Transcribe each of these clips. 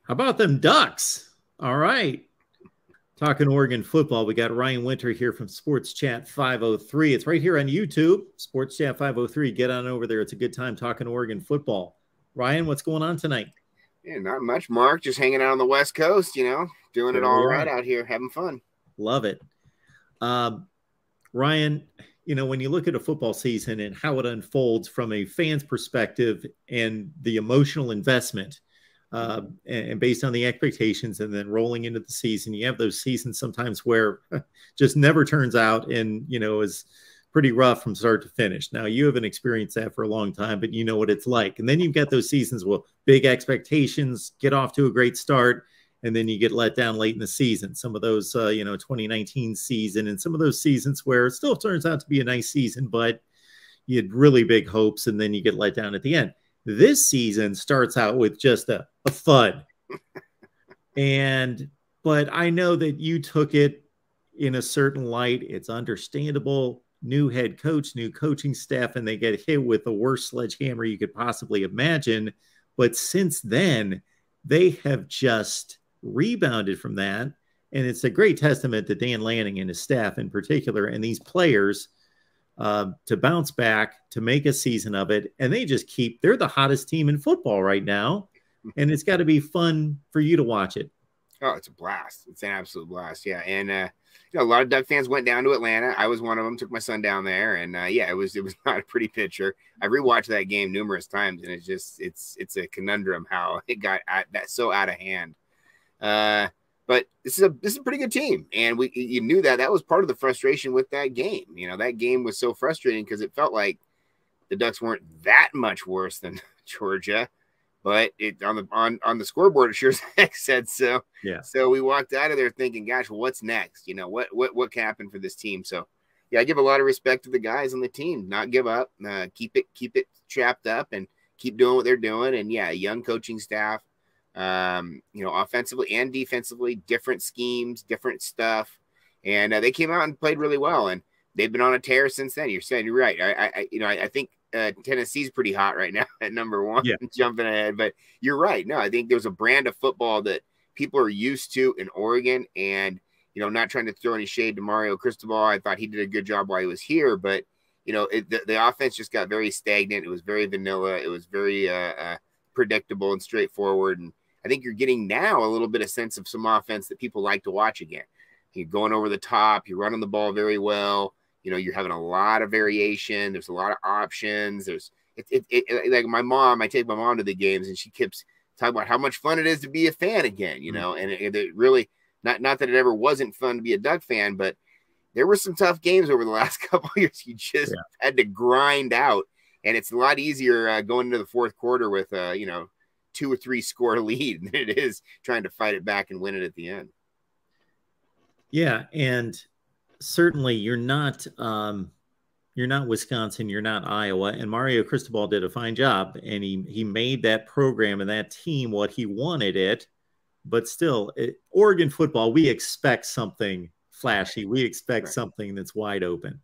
How about them Ducks? All right. Talking Oregon football. We got Ryan Winter here from Sports Chat 503. It's right here on YouTube, Sports Chat 503. Get on over there. It's a good time talking Oregon football. Ryan, what's going on tonight? Yeah, not much, Mark. Just hanging out on the West Coast, doing it all right out here, having fun. Love it. Ryan, when you look at a football season and how it unfolds from a fan's perspective and the emotional investment, and based on the expectations and then rolling into the season, you have those seasons sometimes where just never turns out and, is pretty rough from start to finish. Now, you haven't experienced that for a long time, but you know what it's like. And then you've got those seasons with big expectations, get off to a great start, and then you get let down late in the season. Some of those, 2019 season and some of those seasons where it still turns out to be a nice season, but you had really big hopes and then you get let down at the end. This season starts out with just a thud. But I know that you took it in a certain light. It's understandable. New head coach, new coaching staff, and they get hit with the worst sledgehammer you could possibly imagine. But since then, they have just rebounded from that. And it's a great testament to Dan Lanning and his staff in particular, and these players to bounce back, to make a season of it. And they're the hottest team in football right now. And it's got to be fun for you to watch it. Oh, it's a blast. It's an absolute blast. Yeah. And, a lot of Duck fans went down to Atlanta. I was one of them, took my son down there. And it was not a pretty picture. I rewatched that game numerous times, and it's a conundrum how it got so out of hand. But this is a pretty good team. And you knew that was part of the frustration with that game. That game was so frustrating because it felt like the Ducks weren't that much worse than Georgia. But on the scoreboard, it sure as heck said so. Yeah. So we walked out of there thinking, gosh, well, what's next? What can happen for this team? So, yeah, I give a lot of respect to the guys on the team. Not give up. Keep it trapped up and keep doing what they're doing. And, yeah, young coaching staff, offensively and defensively, different schemes, different stuff. And they came out and played really well. And they've been on a tear since then. You're right. I think Tennessee's pretty hot right now at number one, jumping ahead. But you're right. No, I think there's a brand of football that people are used to in Oregon. And, not trying to throw any shade to Mario Cristobal. I thought he did a good job while he was here. But, the offense just got very stagnant. It was very vanilla. It was very predictable and straightforward. And I think you're getting now a little bit of sense of some offense that people like to watch again. You're going over the top. You're running the ball very well. You're having a lot of variation. There's a lot of options. There's like my mom. I take my mom to the games, and she keeps talking about how much fun it is to be a fan again. And it really not that it ever wasn't fun to be a Duck fan, but there were some tough games over the last couple of years. You just had to grind out, and it's a lot easier going into the fourth quarter with 2 or 3 score lead than it is trying to fight it back and win it at the end. Yeah, and certainly you're not Wisconsin, you're not Iowa, and Mario Cristobal did a fine job, and he made that program and that team what he wanted it. But still, Oregon football, we expect something flashy. We expect something that's wide open.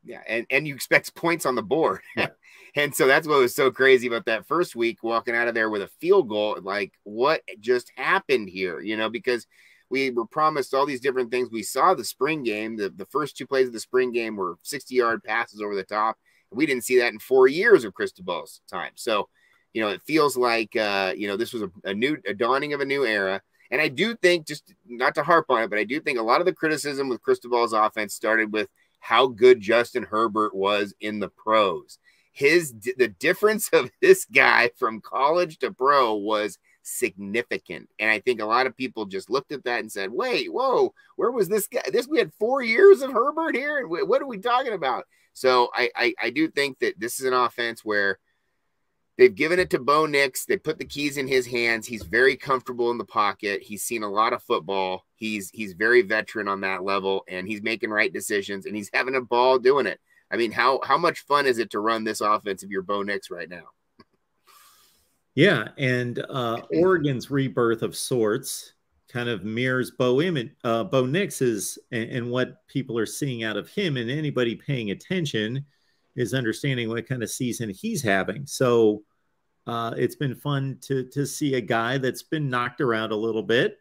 Yeah, and you expect points on the board. Yeah. And so that's what was so crazy about that first week, walking out of there with a field goal. Like, what just happened here? Because we were promised all these different things. We saw the spring game. The first 2 plays of the spring game were 60-yard passes over the top. We didn't see that in 4 years of Cristobal's time. So, it feels like, this was a dawning of a new era. And I do think, just not to harp on it, but I do think a lot of the criticism with Cristobal's offense started with how good Justin Herbert was in the pros. The difference of this guy from college to pro was significant. And I think a lot of people just looked at that and said, wait, whoa, where was this guy? We had 4 years of Herbert here. And what are we talking about? So I do think that this is an offense where they've given it to Bo Nix. They put the keys in his hands. He's very comfortable in the pocket. He's seen a lot of football. He's very veteran on that level, and he's making right decisions, and he's having a ball doing it. I mean, how much fun is it to run this offense if you're Bo Nix right now? Yeah, and Oregon's rebirth of sorts kind of mirrors Bo Nix's, and what people are seeing out of him, and anybody paying attention is understanding what kind of season he's having. So It's been fun to see a guy that's been knocked around a little bit,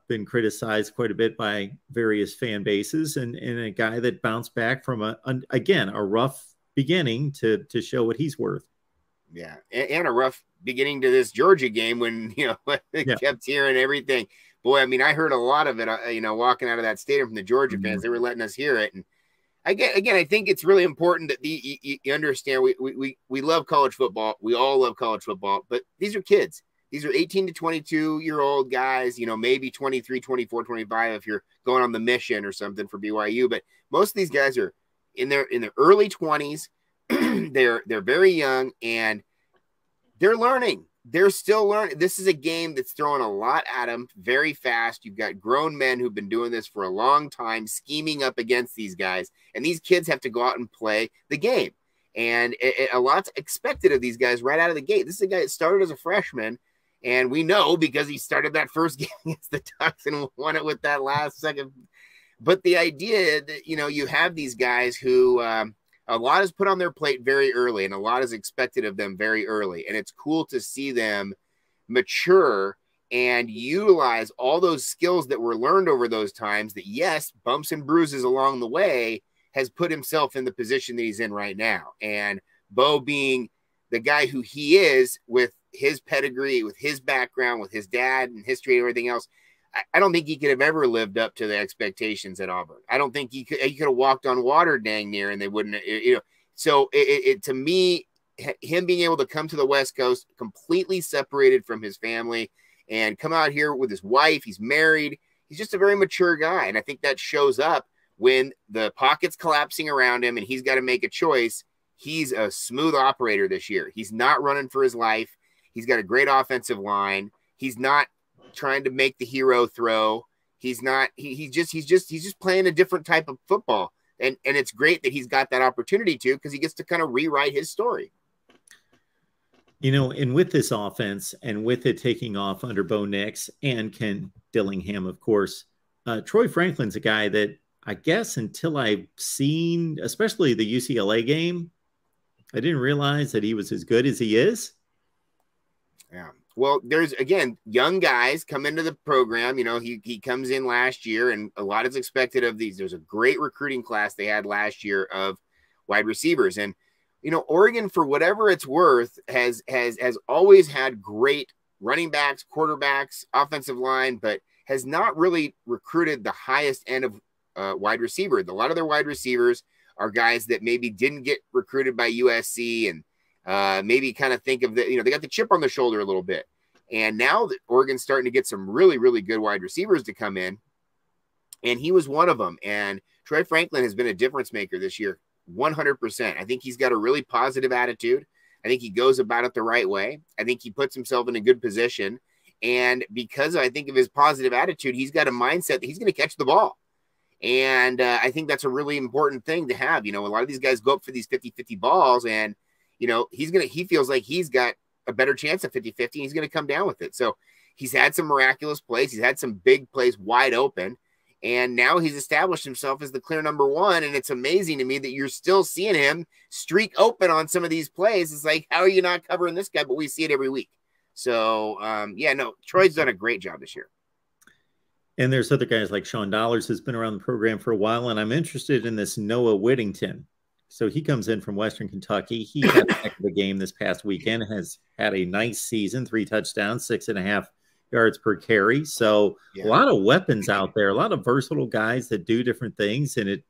been criticized quite a bit by various fan bases, and a guy that bounced back from again a rough beginning to show what he's worth. Yeah, and a rough beginning to this Georgia game when kept hearing everything. Boy, I mean, I heard a lot of it. Walking out of that stadium from the Georgia fans, they were letting us hear it. And I think it's really important that you understand we love college football. We all love college football, but these are kids. These are 18 to 22-year-old guys, maybe 23, 24, 25 if you're going on the mission or something for BYU. But most of these guys are in their early 20s. They're very young and they're learning. They're still learning. This is a game that's throwing a lot at them very fast. You've got grown men who've been doing this for a long time, scheming up against these guys. And these kids have to go out and play the game. And a lot's expected of these guys right out of the gate. This is a guy that started as a freshman. And we know because he started that first game against the Ducks and won it with that last second. But the idea that, you have these guys who a lot is put on their plate very early and a lot is expected of them very early. And it's cool to see them mature and utilize all those skills that were learned over those times that, yes, bumps and bruises along the way, has put himself in the position that he's in right now. And Bo being the guy who he is with his pedigree, with his background, with his dad and history and everything else, I don't think he could have ever lived up to the expectations at Auburn. I don't think he could have walked on water dang near and they wouldn't, So to me, him being able to come to the West Coast completely separated from his family and come out here with his wife, he's married, he's just a very mature guy. And I think that shows up when the pocket's collapsing around him and he's got to make a choice. He's a smooth operator this year. He's not running for his life. He's got a great offensive line. He's not trying to make the hero throw. He's not, he's just playing a different type of football. And it's great that he's got that opportunity to, because he gets to kind of rewrite his story. And with this offense and with it taking off under Bo Nix and Ken Dillingham, of course, Troy Franklin's a guy that I guess until I've seen, especially the UCLA game, I didn't realize that he was as good as he is. Yeah. Well, there's, again, young guys come into the program. He comes in last year and a lot is expected of these. There's a great recruiting class they had last year of wide receivers. And, Oregon, for whatever it's worth, has always had great running backs, quarterbacks, offensive line, but has not really recruited the highest end of wide receiver. A lot of their wide receivers are guys that maybe didn't get recruited by USC and maybe kind of think of they got the chip on their shoulder a little bit. And now that Oregon's starting to get some really, really good wide receivers to come in, and he was one of them. And Troy Franklin has been a difference maker this year, 100%. I think he's got a really positive attitude. I think he goes about it the right way. I think he puts himself in a good position. And because I think of his positive attitude, he's got a mindset that he's going to catch the ball. And I think that's a really important thing to have. A lot of these guys go up for these 50-50 balls and, he feels like he's got a better chance of 50-50. He's going to come down with it. So he's had some miraculous plays. He's had some big plays wide open. And now he's established himself as the clear number one. And it's amazing to me that you're still seeing him streak open on some of these plays. It's like, how are you not covering this guy? But we see it every week. So, Troy's done a great job this year. And there's other guys like Sean Dollars who's been around the program for a while. And I'm interested in this Noah Whittington. So he comes in from Western Kentucky. He had a heck of a game this past weekend, has had a nice season, 3 touchdowns, 6.5 yards per carry. So a lot of weapons out there, a lot of versatile guys that do different things, and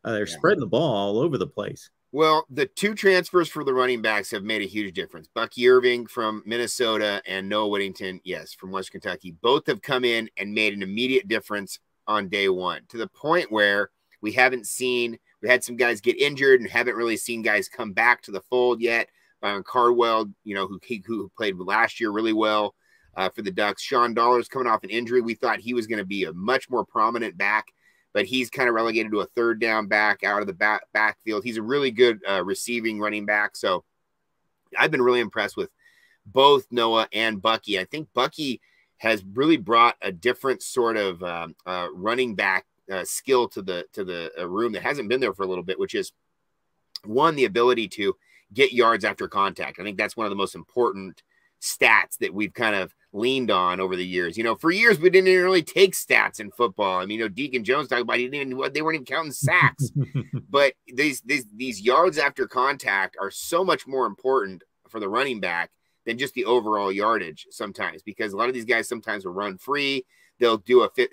they're spreading the ball all over the place. Well, the 2 transfers for the running backs have made a huge difference. Bucky Irving from Minnesota and Noah Whittington, from Western Kentucky. Both have come in and made an immediate difference on day one, to the point where we had some guys get injured and haven't really seen guys come back to the fold yet. Cardwell, who played last year really well for the Ducks. Sean Dollars coming off an injury. We thought he was going to be a much more prominent back, but he's kind of relegated to a 3rd down back out of the backfield. He's a really good receiving running back. So I've been really impressed with both Noah and Bucky. I think Bucky has really brought a different sort of running back skill to the room that hasn't been there for a little bit, which is, one, the ability to get yards after contact. I think that's one of the most important stats that we've kind of leaned on over the years. For years we didn't even really take stats in football. I mean, Deacon Jones talked about they weren't even counting sacks. But these yards after contact are so much more important for the running back than just the overall yardage sometimes, because a lot of these guys sometimes will run free. They'll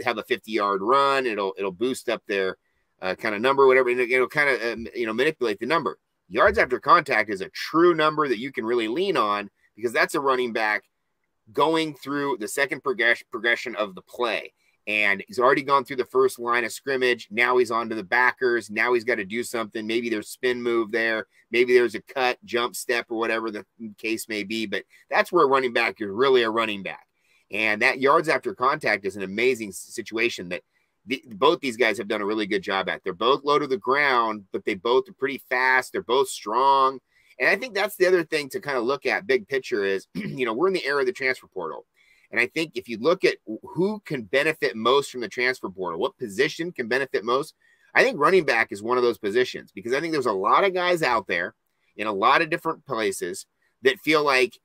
have a 50-yard run. It'll boost up their kind of number, whatever, and it'll kind of manipulate the number. Yards after contact is a true number that you can really lean on, because that's a running back going through the second progression of the play. And he's already gone through the first line of scrimmage. Now he's on to the backers. Now he's got to do something. Maybe there's spin move there. Maybe there's a cut, jump step, or whatever the case may be. But that's where a running back is really a running back. And that yards after contact is an amazing situation that both these guys have done a really good job at. They're both low to the ground, but they both are pretty fast. They're both strong. And I think that's the other thing to kind of look at big picture is, we're in the era of the transfer portal. And I think if you look at who can benefit most from the transfer portal, what position can benefit most, I think running back is one of those positions, because I think there's a lot of guys out there in a lot of different places that feel like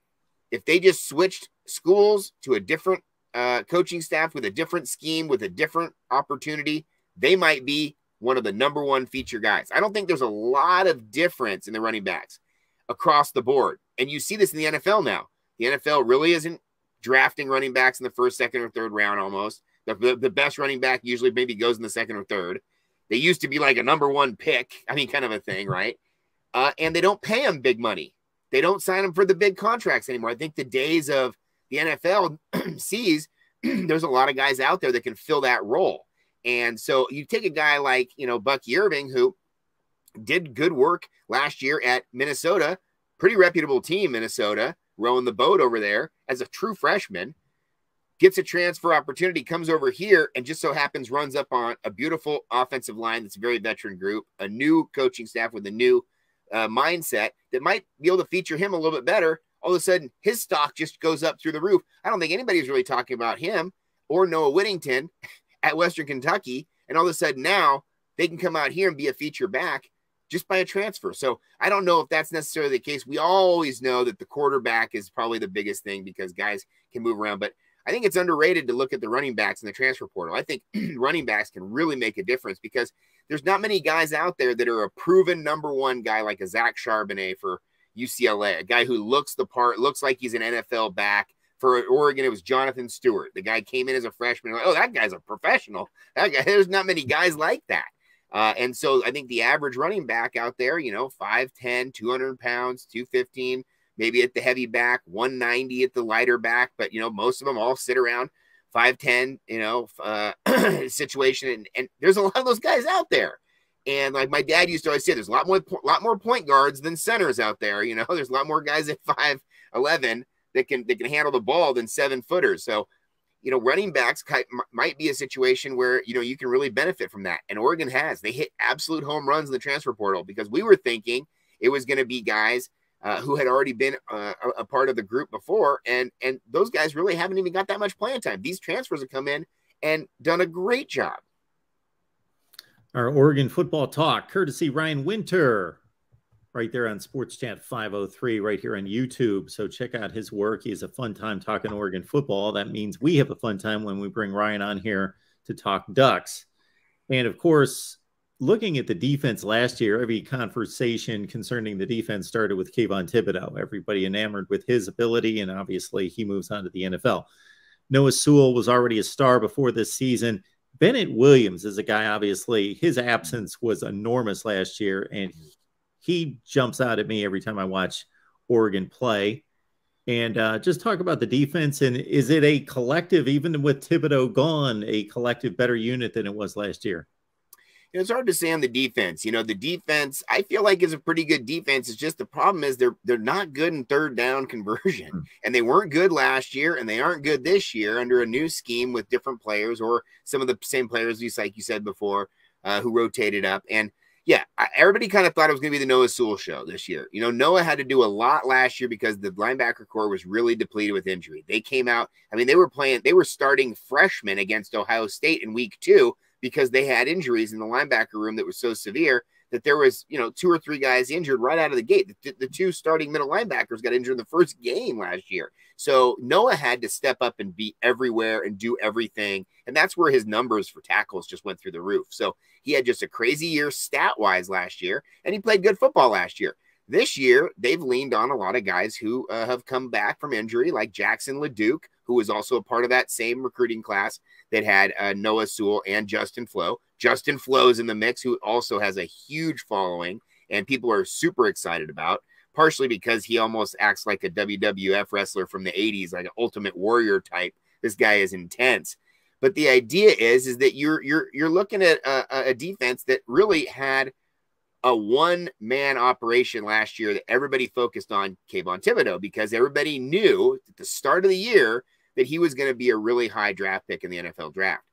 if they just switched schools to a different coaching staff with a different scheme, with a different opportunity, they might be one of the number one feature guys. I don't think there's a lot of difference in the running backs across the board. And you see this in the NFL now. The NFL really isn't drafting running backs in the first, second, or third round almost. The best running back usually maybe goes in the second or third. They used to be like a number one pick. I mean, kind of a thing, right? And they don't pay them big money. They don't sign them for the big contracts anymore. I think the days of the NFL sees there's a lot of guys out there that can fill that role. And so you take a guy like, Bucky Irving, who did good work last year at Minnesota, pretty reputable team, Minnesota, rowing the boat over there as a true freshman, gets a transfer opportunity, comes over here, and just so happens runs up on a beautiful offensive line that's a very veteran group, a new coaching staff with a new mindset that might be able to feature him a little bit better. All of a sudden, his stock just goes up through the roof. I don't think anybody's really talking about him or Noah Whittington at Western Kentucky. And all of a sudden now they can come out here and be a feature back just by a transfer. So I don't know if that's necessarily the case. We always know that the quarterback is probably the biggest thing because guys can move around. But I think it's underrated to look at the running backs in the transfer portal. I think running backs can really make a difference because there's not many guys out there that are a proven number one guy like a Zach Charbonnet for UCLA, a guy who looks the part, looks like he's an NFL back. For Oregon, it was Jonathan Stewart. The guy came in as a freshman. Like, oh, that guy's a professional. That guy, there's not many guys like that. And so I think the average running back out there, 5'10", 200 pounds, 215, maybe at the heavy back, 190 at the lighter back. But, most of them all sit around 5'10", situation. And there's a lot of those guys out there. And like my dad used to always say, there's a lot more point guards than centers out there. There's a lot more guys at 5'11" that can handle the ball than 7-footers. So, running backs might be a situation where, you can really benefit from that. And Oregon they hit absolute home runs in the transfer portal because we were thinking it was going to be guys who had already been a part of the group before. And those guys really haven't even got that much playing time. These transfers have come in and done a great job. Our Oregon football talk, courtesy Ryan Winter, right there on Sports Chat 503, right here on YouTube. So check out his work. He has a fun time talking Oregon football. That means we have a fun time when we bring Ryan on here to talk Ducks. And of course, looking at the defense last year, every conversation concerning the defense started with Kayvon Thibodeau. Everybody enamored with his ability, and obviously he moves on to the NFL. Noah Sewell was already a star before this season. Bennett Williams is a guy, obviously, his absence was enormous last year, and he jumps out at me every time I watch Oregon play. And just talk about the defense. And is it a collective, even with Thibodeau gone, a collective better unit than it was last year? It's hard to say on the defense. The defense, I feel like is a pretty good defense. It's just the problem is they're not good in third down conversion. And they weren't good last year, and they aren't good this year under a new scheme with different players or some of the same players, like you said before, who rotated up. And yeah, everybody kind of thought it was going to be the Noah Sewell show this year. Noah had to do a lot last year because the linebacker core was really depleted with injury. They came out, they were starting freshmen against Ohio State in week 2 because they had injuries in the linebacker room that was so severe that there was, 2 or 3 guys injured right out of the gate. The 2 starting middle linebackers got injured in the first game last year. So Noah had to step up and be everywhere and do everything. And that's where his numbers for tackles just went through the roof. So he had just a crazy year stat-wise last year, and he played good football last year. This year, they've leaned on a lot of guys who have come back from injury, like Jackson LeDuc, who was also a part of that same recruiting class that had Noah Sewell and Justin Flo. Justin Flo's in the mix, who also has a huge following, and people are super excited about, partially because he almost acts like a WWF wrestler from the 80s, like an Ultimate Warrior type. This guy is intense. But the idea is that you're looking at a defense that really had a one-man operation last year that everybody focused on Kayvon Thibodeau, because everybody knew at the start of the year that he was going to be a really high draft pick in the NFL draft.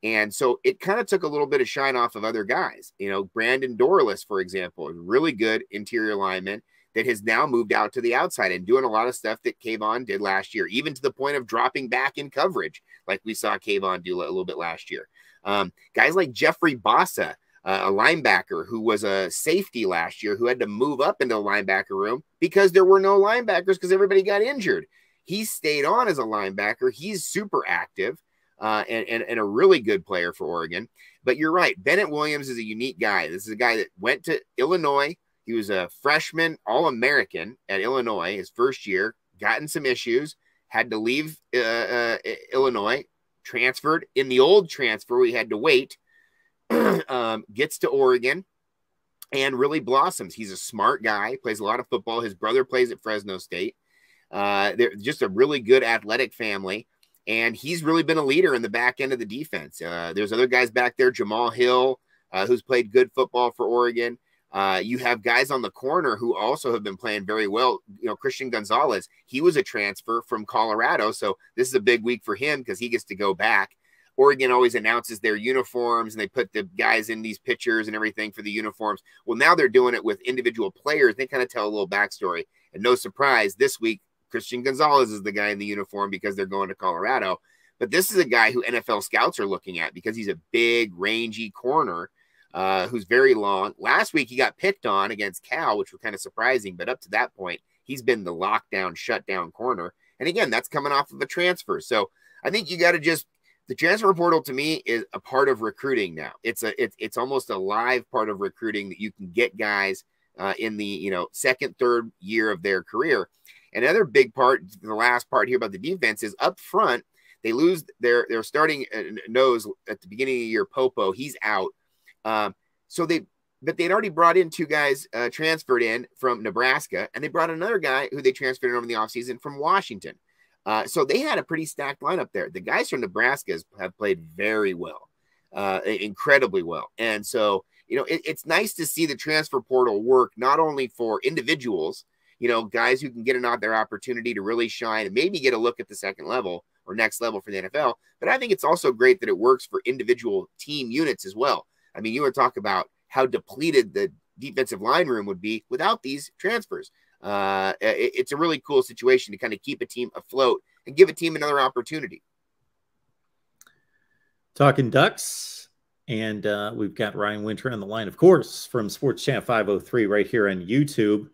And so it kind of took a little bit of shine off of other guys. Brandon Dorlus, for example, a really good interior lineman that has now moved out to the outside and doing a lot of stuff that Kayvon did last year, even to the point of dropping back in coverage, like we saw Kayvon do a little bit last year. Guys like Jeffrey Bossa, a linebacker who was a safety last year, who had to move up into the linebacker room because there were no linebackers because everybody got injured. He stayed on as a linebacker. He's super active and a really good player for Oregon. But you're right. Bennett Williams is a unique guy. This is a guy that went to Illinois. He was a freshman All-American at Illinois his first year, got in some issues, had to leave Illinois, transferred. In the old transfer, we had to wait. Gets to Oregon and really blossoms. He's a smart guy, plays a lot of football. His brother plays at Fresno State. They're just a really good athletic family, and he's really been a leader in the back end of the defense. There's other guys back there, Jamal Hill, who's played good football for Oregon. You have guys on the corner who also have been playing very well. Christian Gonzalez, he was a transfer from Colorado, so this is a big week for him because he gets to go back. Oregon always announces their uniforms, and they put the guys in these pictures and everything for the uniforms. Well, now they're doing it with individual players. They kind of tell a little backstory. And no surprise, this week, Christian Gonzalez is the guy in the uniform because they're going to Colorado. But this is a guy who NFL scouts are looking at because he's a big, rangy corner who's very long. Last week, he got picked on against Cal, which was kind of surprising. But up to that point, he's been the lockdown, shutdown corner. And again, that's coming off of a transfer. So I think you got to just – the transfer portal to me is a part of recruiting now. It's almost a live part of recruiting that you can get guys in the second, third year of their career. Another big part, the last part here about the defense, is up front. They lose their starting nose at the beginning of the year. Popo, he's out. But they'd already brought in 2 guys transferred in from Nebraska, and they brought another guy who they transferred in over the offseason from Washington. So they had a pretty stacked lineup there. The guys from Nebraska have played very well, incredibly well. And so, it's nice to see the transfer portal work not only for individuals, guys who can get their opportunity to really shine and maybe get a look at the second level or next level for the NFL. But I think it's also great that it works for individual team units as well. I mean, you would talk about how depleted the defensive line room would be without these transfers. It's a really cool situation to kind of keep a team afloat and give a team another opportunity. Talking Ducks, and we've got Ryan Winter on the line, of course, from Sports Chat 503 right here on YouTube.